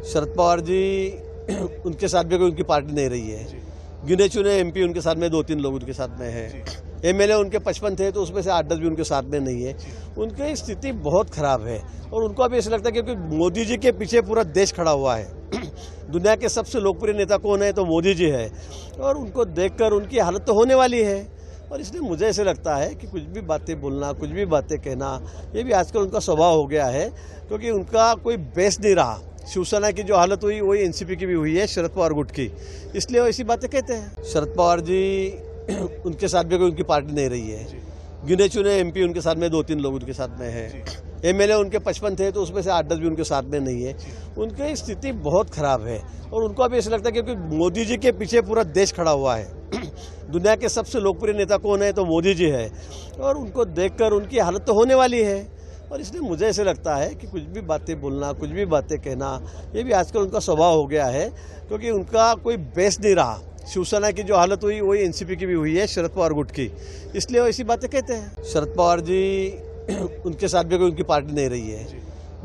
शरद पवार जी उनके साथ में कोई उनकी पार्टी नहीं रही है। गिने चुने एमपी उनके साथ में 2-3 लोग उनके साथ में हैं। एमएलए उनके 55 थे तो उसमें से 8-10 भी उनके साथ में नहीं है। उनकी स्थिति बहुत खराब है और उनको अभी ऐसा लगता है क्योंकि मोदी जी के पीछे पूरा देश खड़ा हुआ है। दुनिया के सबसे लोकप्रिय नेता कौन है तो मोदी जी है और उनको देखकर उनकी हालत तो होने वाली है। और इसलिए मुझे ऐसे लगता है कि कुछ भी बातें बोलना, कुछ भी बातें कहना, ये भी आजकल उनका स्वभाव हो गया है क्योंकि उनका कोई बेस नहीं रहा। शिवसेना की जो हालत हुई वही एनसीपी की भी हुई है, शरद पवार गुट की, इसलिए वो ऐसी बातें कहते हैं। शरद पवार जी उनके साथ में कोई उनकी पार्टी नहीं रही है। गिने चुने एमपी उनके साथ में 2-3 लोग उनके साथ में हैं। एमएलए उनके 55 थे तो उसमें से 8-10 भी उनके साथ में नहीं है। उनकी स्थिति बहुत खराब है और उनको अभी ऐसा लगता है क्योंकि मोदी जी के पीछे पूरा देश खड़ा हुआ है। दुनिया के सबसे लोकप्रिय नेता कौन है तो मोदी जी है और उनको देखकर उनकी हालत तो होने वाली है। और इसलिए मुझे ऐसे लगता है कि कुछ भी बातें बोलना, कुछ भी बातें कहना, ये भी आजकल उनका स्वभाव हो गया है क्योंकि उनका कोई बेस नहीं रहा। शिवसेना की जो हालत हुई वही एनसीपी की भी हुई है, शरद पवार गुट की, इसलिए वो ऐसी बातें कहते हैं। शरद पवार जी उनके साथ में कोई उनकी पार्टी नहीं रही है।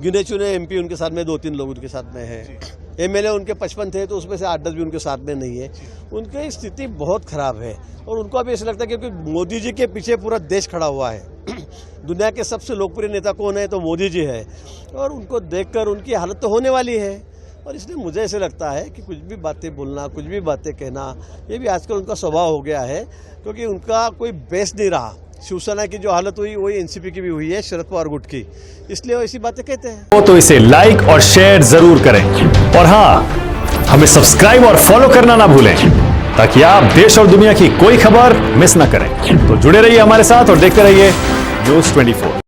गिने चुने एमपी उनके साथ में 2-3 लोग उनके साथ में हैं। एमएलए उनके 55 थे तो उसमें से 8-10 भी उनके साथ में नहीं है। उनकी स्थिति बहुत खराब है और उनको अभी ऐसा लगता है क्योंकि मोदी जी के पीछे पूरा देश खड़ा हुआ है। दुनिया के सबसे लोकप्रिय नेता कौन है तो मोदी जी है और उनको देखकर उनकी हालत तो होने वाली है। और इसलिए मुझे ऐसे लगता है कि कुछ भी बातें बोलना, कुछ भी बातें कहना, ये भी आजकल उनका स्वभाव हो गया है क्योंकि उनका कोई बेस नहीं रहा। शिवसेना की जो हालत हुई वही एनसीपी की भी हुई है, शरद पवार गुट की, इसलिए वो ऐसी बातें कहते हैं। तो इसे लाइक और शेयर जरूर करें और हाँ, हमें सब्सक्राइब और फॉलो करना ना भूलें ताकि आप देश और दुनिया की कोई खबर मिस ना करें। तो जुड़े रहिए हमारे साथ और देखते रहिए न्यूज़ 24।